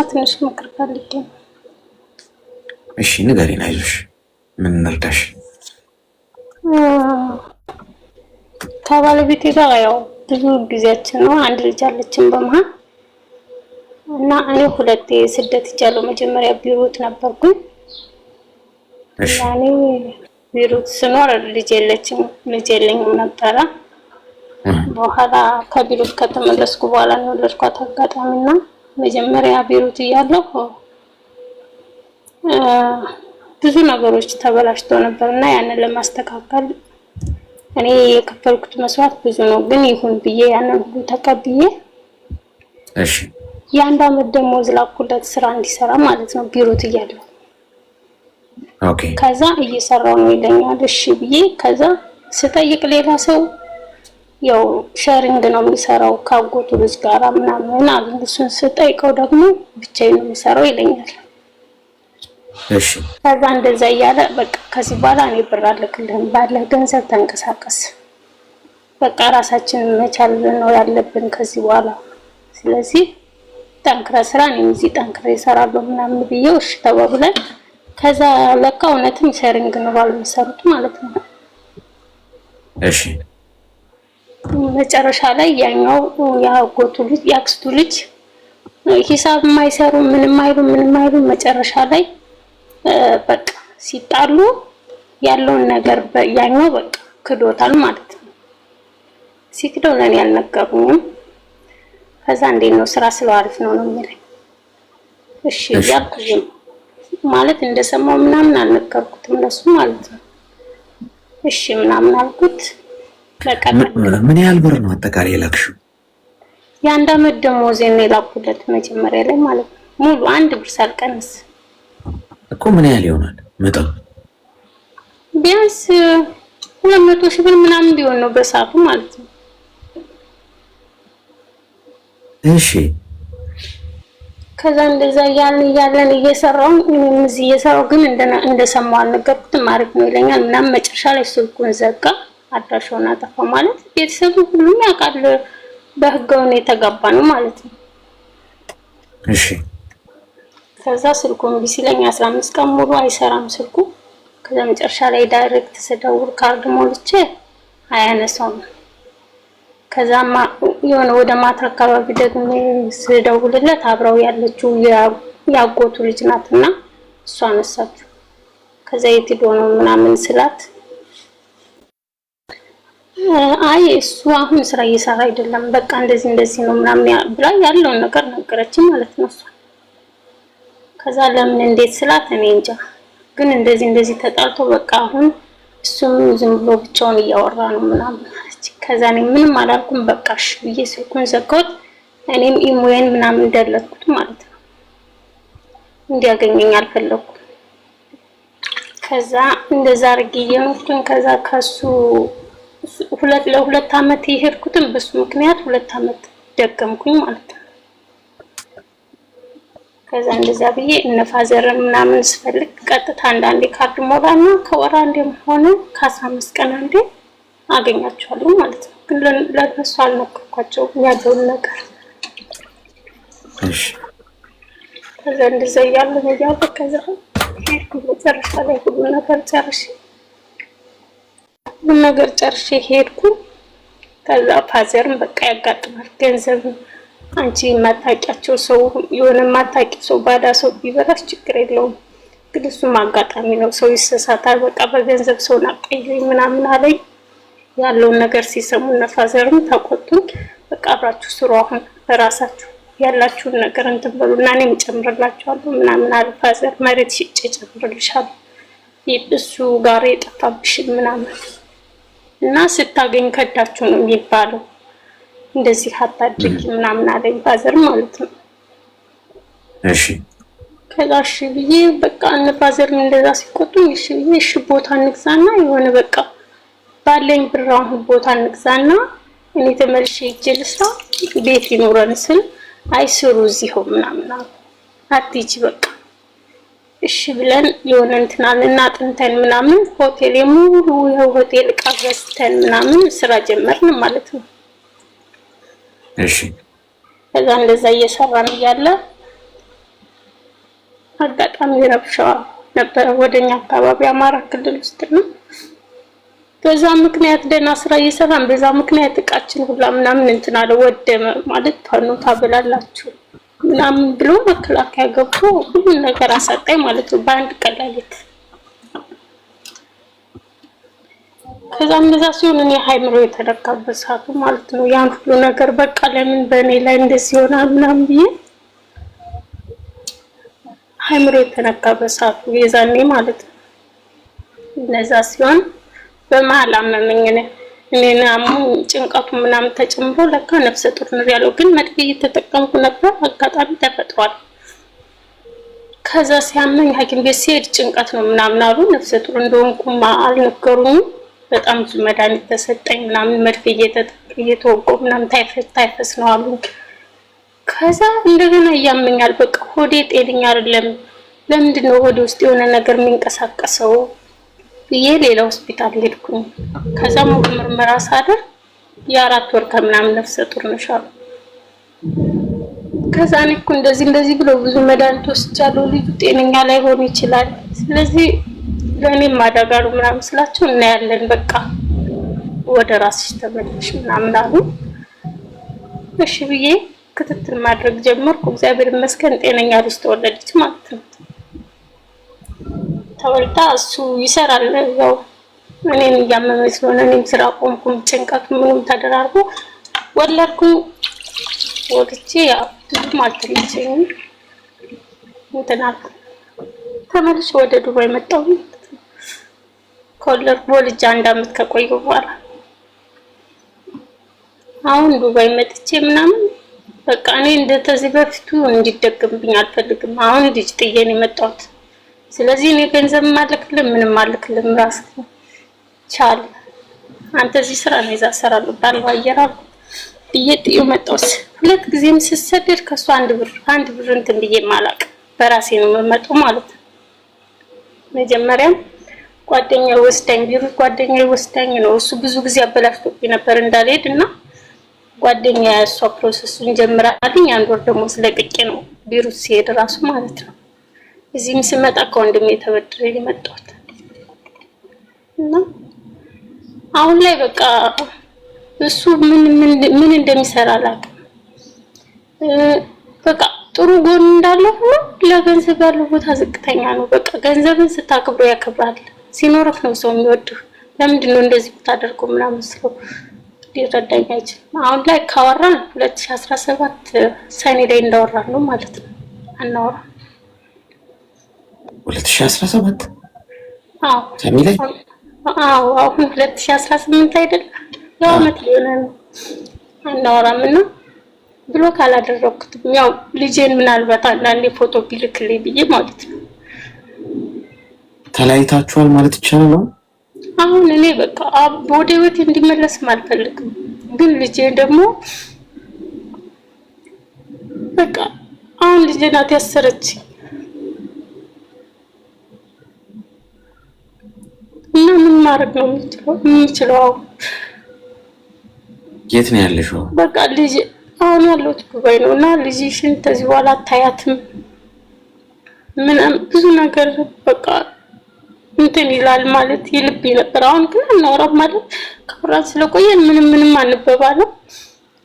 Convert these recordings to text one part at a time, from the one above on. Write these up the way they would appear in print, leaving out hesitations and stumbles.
ትንሽ ምክር ፈልጌ ነው። እሺ ንገሪኝ፣ አይዞሽ። ምን እንርዳሽ? ከባለቤቴ ጋር ያው ብዙ ጊዜያችን ነው። አንድ ልጅ አለችን በመሃል እና እኔ ሁለቴ ስደት ሄጃለሁ። መጀመሪያ ቢሮት ነበርኩኝ። ያኔ ቢሮት ስኖር ልጅ የለኝም ነበረ። በኋላ ከቢሮት ከተመለስኩ በኋላ ነው የወለድኳት አጋጣሚና መጀመሪያ ቢሮት እያለሁ ብዙ ነገሮች ተበላሽተው ነበርና ያንን ለማስተካከል እኔ የከፈልኩት መስዋዕት ብዙ ነው፣ ግን ይሁን ብዬ ያንን ሁሉ ተቀብዬ እሺ የአንድ አመት ደሞዝ ላኩለት ስራ እንዲሰራ ማለት ነው ቢሮት እያለሁ። ኦኬ ከዛ እየሰራው ነው ይለኛል። እሺ ብዬ ከዛ ስጠይቅ ሌላ ሰው ያው ሼሪንግ ነው የሚሰራው ካጎቱ ልጅ ጋር ምናምን አግኝቶን ስጠይቀው ደግሞ ብቻዬን ነው የሚሰራው ይለኛል። እሺ ከዛ እንደዛ እያለ በቃ ከዚህ በኋላ እኔ ብር አልክልህም፣ ባለ ገንዘብ ተንቀሳቀስ፣ በቃ ራሳችንን መቻል ነው ያለብን ከዚህ በኋላ፣ ስለዚህ ጠንክረ ስራ፣ እኔም እዚህ ጠንክሬ እሰራለሁ ምናምን ብዬው እሺ ተባብለን ከዛ ለካ እውነትም ሼሪንግ ነው ባልመሰሩት ማለት ነው። እሺ መጨረሻ ላይ ያኛው ያጎቱ ልጅ ያክስቱ ልጅ ሂሳብ የማይሰሩ ምንም አይሉ መጨረሻ ላይ በቃ ሲጣሉ ያለውን ነገር ያኛው በቃ ክዶታል ማለት ነው። ሲክደው ለኔ ያልነገሩኝም። ከዛ እንዴት ነው ስራ ስለው አሪፍ ነው የሚለኝ። እሺ ያልኩኝ ማለት እንደሰማው ምናምን አልነገርኩትም ለሱ ማለት ነው። እሺ ምናምን አልኩት። ምን ያህል ብር ነው አጠቃላይ የላክሽው? የአንድ አመት ደሞዜን ነው የላኩለት መጀመሪያ ላይ ማለት ነው። ሙሉ አንድ ብር ሳልቀንስ እኮ ምን ያህል ይሆናል መጠኑ? ቢያንስ 200 ሺህ ብር ምናምን ቢሆን ነው በሰዓቱ ማለት ነው። እሺ ከዛ እንደዛ ያለን እየሰራው እዚህ እየሰራው ግን እንደሰማው አልነገርኩትም። አሪፍ ነው ይለኛል ምናምን። መጨረሻ ላይ ስልኩን ዘጋ፣ አድራሻውን አጠፋ ማለት ቤተሰቡ ሁሉም ያውቃል በህጋው ነው የተጋባ ነው ማለት ነው። እሺ ከዛ ስልኩን ቢሲለኝ 15 ቀን ሙሉ አይሰራም ስልኩ። ከዛ መጨረሻ ላይ ዳይሬክት ስደውል ካርድ ሞልቼ አያነሳውም። ከዛማ የሆነ ወደ ማታ አካባቢ ደግሞ ስደውልለት አብራው ያለችው ያጎቱ ልጅ ናትና እሷ አነሳችው። ከዛ የት ሄዶ ነው ምናምን ስላት አይ እሱ አሁን ስራ እየሰራ አይደለም በቃ እንደዚህ ነው ምናምን ብላ ያለውን ነገር ነገረችኝ ማለት ነው እሷ። ከዛ ለምን እንዴት ስላት እኔ እንጃ ግን እንደዚህ ተጣልቶ በቃ አሁን እሱም ዝም ብሎ ብቻውን እያወራ ነው ምናምን አለች። ከዛ እኔ ምንም አላልኩም በቃሽ ብዬ ስልኩን ዘጋሁት። እኔም ኢሞዬን ምናምን ደለኩት ማለት ነው። እንዲያገኘኝ አልፈለኩም። ከዛ እንደዛ አርጌ የኖርኩኝ ከዛ ከሱ ለሁለት አመት የሄድኩትን በሱ ምክንያት 2 አመት ደገምኩኝ ማለት ነው። ከዛ እንደዛ ብዬ እነፋዘር ምናምን ስፈልግ ቀጥታ አንዳንዴ ካርድ ሞላና ከወራ አንዴም ሆነ ከ15 ቀን አንዴ አገኛቸዋለሁ ማለት ነው። ግን ለነሱ አልነገርኳቸው ያለውን ነገር። እሺ ከዛ እንደዛ ያለ ከዛ መጨረሻ ላይ ሁሉ ነገር ጨርሼ ሄድኩ። ከዛ ፋዘርም በቃ ያጋጥማል ገንዘብ አንቺ ማታቂያቸው ሰው የሆነ ማታቂ ሰው ባዳ ሰው ቢበላሽ ችግር የለውም፣ ግን እሱም አጋጣሚ ነው ሰው ይሰሳታል። በቃ በገንዘብ ሰው ናቀይ ምናምን አለኝ። ያለውን ነገር ሲሰሙ ነፋዘርም ተቆጡኝ። በቃ አብራችሁ ስሩ አሁን በራሳችሁ ያላችሁን ነገር እንትን በሉና እኔም ጨምርላችኋለሁ ምናምን አለ ፋዘር። መሬት ሽጬ ጨምርልሻለሁ እሱ ጋር የጠፋብሽ ምናምን እና ስታገኝ ከዳችሁ ነው የሚባለው እንደዚህ አታድርጊ ምናምን አለኝ ፋዘር ማለት ነው። እሺ ከዛ እሺ ብዬ በቃ ፋዘር እንደዛ ሲቆጡኝ እሺ ብዬ እሺ ቦታ እንግዛና የሆነ በቃ ባለኝ ብር አሁን ቦታ እንግዛና እኔ ተመልሼ ልስራ ቤት ይኖረን ስል አይስሩ እዚሁ ምናምን አትይጂ በቃ እሺ ብለን የሆነ እንትናልና ጥንተን ምናምን ሆቴል ሙሉ የሆቴል ዕቃ ገዝተን ምናምን ስራ ጀመርን ማለት ነው። እሺ ከዛ እንደዛ እየሰራን ያለ አጋጣሚ ረብሻ ነበር ወደኛ አካባቢ አማራ ክልል ውስጥ ነው። በዛ ምክንያት ደህና ስራ እየሰራን በዛ ምክንያት እቃችን ሁላ ምናምን እንትን አለ ወደመ ማለት ፋኖ ታበላላችሁ ምናምን ብሎ መከላከያ ገብቶ ሁሉ ነገር አሳጣኝ ማለት ነው በአንድ ቀላሊት። ከዛ እንደዛ ሲሆን እኔ ሃይምሮ የተረካበት ሰዓቱ ማለት ነው ያን ሁሉ ነገር በቃ ለምን በእኔ ላይ እንደዚህ ይሆናል ምናምን ብዬ ሃይምሮ የተነካበት ሰዓቱ የዛኔ ማለት ነው። እንደዛ ሲሆን በመሀል አመመኝ እኔና ጭንቀቱ ምናምን ተጨምሮ ለካ ነፍሰ ጡር ነው ያለው። ግን መድኃኒት እየተጠቀምኩ ነበር አጋጣሚ ተፈጥሯል። ከዛ ሲያመኝ ሐኪም ቤት ሲሄድ ጭንቀት ነው ምናምን አሉ። ነፍሰ ጡር እንደሆንኩማ አልነገሩኝም። በጣም ብዙ መድኃኒት ተሰጠኝ ምናምን መድፍ እየተወቀው ምናምን ታይፈስ ነው አሉ። ከዛ እንደገና እያመኛል በቃ ሆዴ ጤነኛ አይደለም። ለምንድን ነው ሆዴ ውስጥ የሆነ ነገር የሚንቀሳቀሰው ብዬ ሌላ ሆስፒታል ሄድኩኝ። ከዛ ሙሉ ምርመራ ሳደርግ የ4 ወር ከምናምን ነፍሰ ጡር ነሽ አሉ። ከዛ እኔ እኮ እንደዚህ ብሎ ብዙ መድኃኒት ወስጃለሁ ልጁ ጤነኛ ላይሆን ይችላል፣ ስለዚህ ለእኔም አደጋ ነው ምናምን ስላቸው እናያለን በቃ ወደ ራስሽ ተመለሽ ምናምን አሉ። እሺ ብዬ ክትትል ማድረግ ጀመርኩ። እግዚአብሔር ይመስገን ጤነኛ ልጅ ተወለደች ማለት ነው። ተወልዳ እሱ ይሰራል ያው እኔን እያመመኝ ስለሆነ እኔም ስራ ቆምኩኝ። ጭንቀቱ ምንም ተደራርቦ ወለድኩኝ። ወጥቼ ያው ብዙም አልተመቸኝም እንትን አልኩ። ተመልሼ ወደ ዱባይ መጣሁ። ከወለድኩ ወልጄ 1 አመት ከቆየሁ በኋላ አሁን ዱባይ መጥቼ ምናምን በቃ እኔ እንደዚህ በፊቱ እንዲደገምብኝ አልፈልግም። አሁን ልጅ ጥዬ ነው የመጣሁት። ስለዚህ እኔ ገንዘብ ማለክልም ምንም ማለክልም ራስህ ቻል አንተ እዚህ ስራ ነው ይዛ ሰራለሁ ባለው አየራው ጥዬ መጣሁ። 2 ጊዜም ስሰደድ ከሱ አንድ ብር እንትን ብዬ ማላቅ በራሴ ነው የምመጣው ማለት ነው። መጀመሪያም ጓደኛዬ ወስዳኝ ቢሩት ጓደኛዬ ወስዳኝ ነው እሱ ብዙ ጊዜ አበላሽቶብኝ ነበር እንዳልሄድና ጓደኛዬ እሷ ፕሮሰሱን ጀምራልኝ 1 ወር ደግሞ ስለቅቄ ነው ቢሩት ሲሄድ ራሱ ማለት ነው። እዚህም ስመጣ ከወንድሜ ተበድሬ የመጣሁት እና አሁን ላይ በቃ እሱ ምን እንደሚሰራ አላውቅም። በቃ ጥሩ ጎን እንዳለው ሆኖ ለገንዘብ ያለው ቦታ ዝቅተኛ ነው። በቃ ገንዘብን ስታከብሮ ያከብራል። ሲኖርህ ነው ሰው የሚወድህ። ለምንድን ነው እንደዚህ ብታደርገው ምናምን ስለው ሊረዳኝ አይችልም። አሁን ላይ ካወራን 2017 ሰኔ ላይ እንዳወራን ነው ማለት ነው። አናወራም 2017 አዎ ሰኔ ላይ አዎ አሁን 2018 አይደል ያው አመት ሊሆን ነው። አናወራም እና ብሎክ አላደረኩትም። ያው ልጄን ምናልባት አንዳንዴ ፎቶ ቢልክልኝ ብዬ ማለት ነው። ተለያይታችኋል ማለት ይቻላል ነው? አሁን እኔ በቃ ወደ ቤት እንዲመለስ አልፈልግም። ግን ልጄ ደግሞ በቃ አሁን ልጄ ናት ያሰረች እና ምን ማድረግ ነው የምችለው? የት ነው ያለሽው? በቃ ልጄ አሁን ያለሁት ዱባይ ነው እና ልጅሽን ከዚህ በኋላ አታያትም ምንም ብዙ ነገር በቃ እንትን ይላል ማለት ይልብ ነበር። አሁን ግን እናወራም ማለት ከፍራን ስለቆየን ምንም አንበባለም።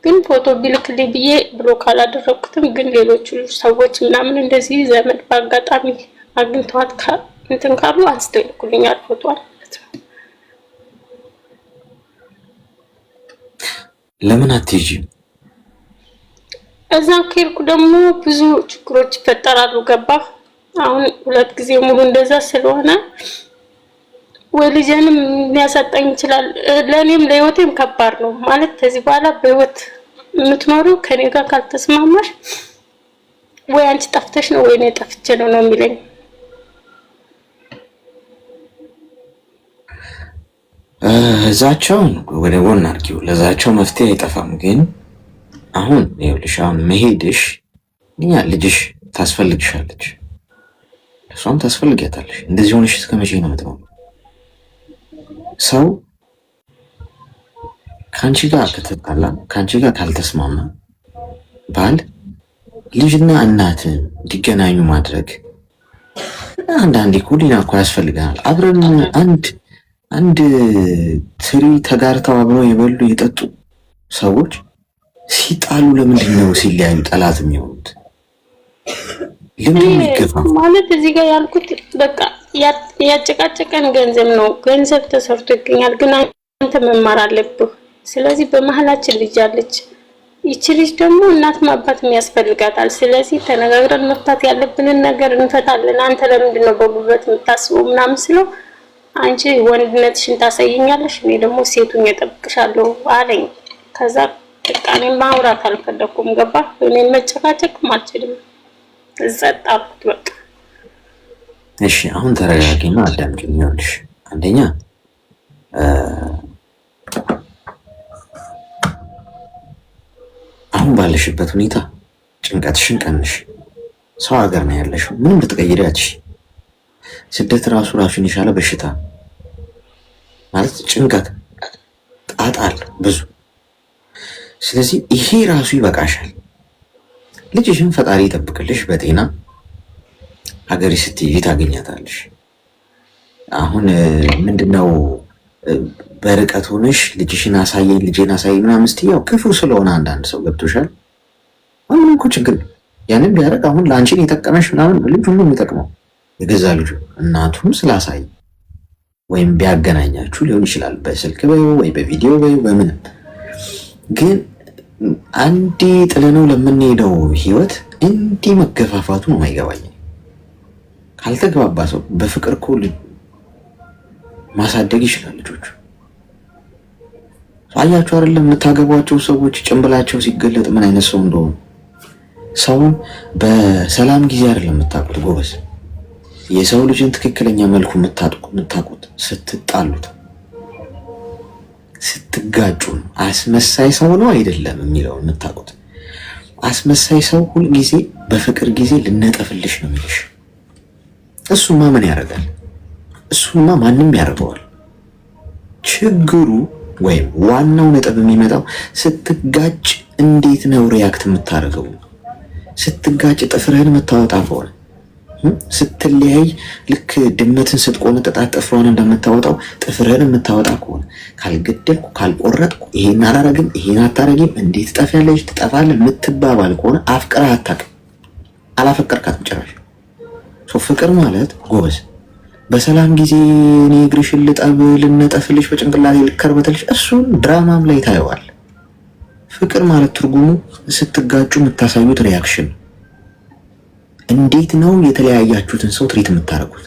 ግን ፎቶ ቢልክልኝ ብዬ ብሎክ አላደረኩትም። ግን ሌሎች ሰዎች ምናምን እንደዚህ ዘመድ በአጋጣሚ አግኝተዋት እንትን ካሉ አንስተው ይልኩልኛል ፎቶ ማለት ነው። ለምን አትሄጂም? እዛ ከሄድኩ ደግሞ ብዙ ችግሮች ይፈጠራሉ። ገባህ? አሁን 2 ጊዜ ሙሉ እንደዛ ስለሆነ ወይ ልጄንም ሊያሳጣኝ ይችላል። ለኔም ለህይወቴም ከባድ ነው ማለት ከዚህ በኋላ በህይወት የምትኖሪው ከኔ ጋር ካልተስማማሽ ወይ አንቺ ጠፍተሽ ነው ወይ እኔ ጠፍቼ ነው የሚለኝ። እዛቸውን ወደ ጎን አድርጊው። ለዛቸው መፍትሄ አይጠፋም። ግን አሁን ይኸውልሽ አሁን መሄድሽ እኛ ልጅሽ ታስፈልግሻለች፣ እሷም ታስፈልጊያታለሽ። እንደዚህ ሆነሽ እስከ መቼ ነው የምትኖረው? ሰው ከአንቺ ጋር ከተጣላ ከአንቺ ጋር ካልተስማማ ባል ልጅና እናት እንዲገናኙ ማድረግ አንዳንዴ እኮ ዲና እኮ ያስፈልገናል። አብረን አንድ ትሪ ተጋርተው አብረው የበሉ የጠጡ ሰዎች ሲጣሉ ለምንድን ነው ሲለያዩ ጠላት የሚሆኑት? ለምን ይገፋ ማለት እዚህ ጋር ያልኩት በቃ ያጨቃጨቀን ገንዘብ ነው። ገንዘብ ተሰርቶ ይገኛል፣ ግን አንተ መማር አለብህ። ስለዚህ በመሀላችን ልጅ አለች። ይቺ ልጅ ደግሞ እናትም አባትም ያስፈልጋታል። ስለዚህ ተነጋግረን መፍታት ያለብንን ነገር እንፈታለን። አንተ ለምንድን ነው በጉልበት የምታስበው ምናምን ስለው አንቺ ወንድነትሽን ታሳይኛለሽ፣ እኔ ደግሞ ሴቱን እጠብቅሻለሁ አለኝ። ከዛ ጥቃኔ ማውራት አልፈለኩም። ገባ እኔ መጨቃጨቅም አልችልም። ጸጥ አልኩት በቃ። እሺ አሁን ተረጋጊና አዳምጪኝ። ይኸውልሽ አንደኛ አሁን ባለሽበት ሁኔታ ጭንቀትሽን ቀንሽ። ሰው ሀገር ነው ያለሽው፣ ምንም ልትቀይሪያች። ስደት ራሱን የቻለ በሽታ ማለት ጭንቀት ጣጣል ብዙ። ስለዚህ ይሄ ራሱ ይበቃሻል። ልጅሽን ፈጣሪ ይጠብቅልሽ በጤና ሀገሪ ስትይ ታገኛታለሽ። አሁን ምንድነው በርቀት ሆነሽ ልጅሽን አሳየኝ ልጄን አሳየኝ ምናምን ስትይ ያው ክፉ ስለሆነ አንዳንድ ሰው ገብቶሻል። አሁን እኮ ችግር ያንን ቢያደርግ አሁን ለአንቺን የጠቀመሽ ምናምን ልጅ ሁሉ የሚጠቅመው የገዛ ልጁ እናቱን ስላሳይ ወይም ቢያገናኛችሁ ሊሆን ይችላል፣ በስልክ ወይ በቪዲዮ ወይ በምንም። ግን አንዴ ጥለነው ለምንሄደው ህይወት እንዲህ መገፋፋቱ ነው የማይገባኝ። ካልተግባባ ሰው በፍቅር እኮ ማሳደግ ይችላል ልጆቹ። አያችሁ አይደለም የምታገቧቸው ሰዎች ጭንብላቸው ሲገለጥ ምን አይነት ሰው እንደሆኑ። ሰውን በሰላም ጊዜ አይደለም የምታውቁት ጎበዝ። የሰው ልጅን ትክክለኛ መልኩ የምታውቁት ስትጣሉት፣ ስትጋጩ ነው። አስመሳይ ሰው ነው አይደለም የሚለውን የምታውቁት። አስመሳይ ሰው ሁል ጊዜ በፍቅር ጊዜ ልነጠፍልሽ ነው የሚልሽ። እሱማ ምን ያደርጋል? እሱማ ማንም ያደርገዋል። ችግሩ ወይም ዋናው ነጥብ የሚመጣው ስትጋጭ እንዴት ነው ሪያክት የምታደርገው? ስትጋጭ ጥፍርህን የምታወጣ ከሆነ ስትለያይ ልክ ድመትን ስትቆነጥጣት ጥፍሯን እንደምታወጣው ጥፍርህን የምታወጣ ከሆነ ካልገደልኩ ካልቆረጥኩ ይሄን አላረግም ይሄን አታረጊም እንዴት ትጠፊያለሽ ትጠፋለህ የምትባባል ከሆነ አፍቅረህ አታውቅም። አላፈቀርካትም ጭራሽ። ፍቅር ማለት ጎበዝ በሰላም ጊዜ እኔ እግርሽን ልጠብ ልነጠፍልሽ በጭንቅላቴ ልከርበትልሽ እሱን ድራማም ላይ ታየዋል። ፍቅር ማለት ትርጉሙ ስትጋጩ የምታሳዩት ሪያክሽን። እንዴት ነው የተለያያችሁትን ሰው ትሪት የምታደርጉት?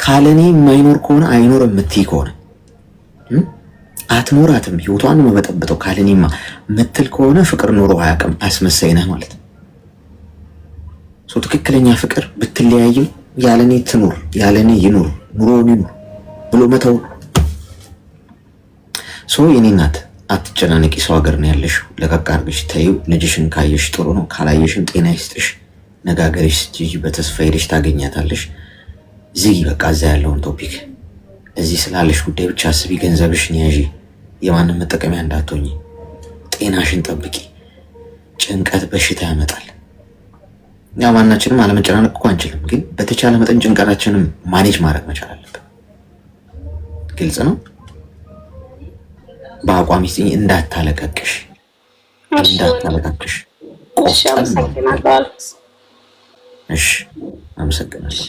ካለኔ የማይኖር ከሆነ አይኖር የምትይ ከሆነ አትኖራትም። ህይወቷን መበጠብጠው ካለኔማ ምትል ከሆነ ፍቅር ኖሮ አያውቅም። አስመሳይ ነህ ማለት ሰው። ትክክለኛ ፍቅር ብትለያይም ያለኔ ትኑር ያለኔ ይኑር ኑሮውን ይኑር ብሎ መተው። ሰው የኔ እናት አትጨናነቂ፣ ሰው ሀገር ነው ያለሽው። ለቀቅ አድርገሽ ተይው። ልጅሽን ካየሽ ጥሩ ነው፣ ካላየሽም ጤና ይስጥሽ። ነጋገርሽ ስትይ በተስፋ ሄደሽ ታገኛታለሽ። ዝጊ በቃ እዛ ያለውን ቶፒክ። እዚህ ስላለሽ ጉዳይ ብቻ አስቢ። ገንዘብሽን ያዢ፣ የማንም መጠቀሚያ እንዳትሆኚ። ጤናሽን ጠብቂ። ጭንቀት በሽታ ያመጣል። ያ ማናችንም አለመጨናነቅ እኮ አንችልም፣ ግን በተቻለ መጠን ጭንቀታችንም ማኔጅ ማድረግ መቻል አለብን። ግልጽ ነው። በአቋም ይስኝ እንዳታለቀቅሽ እንዳታለቀቅሽ። እሺ አመሰግናለሁ።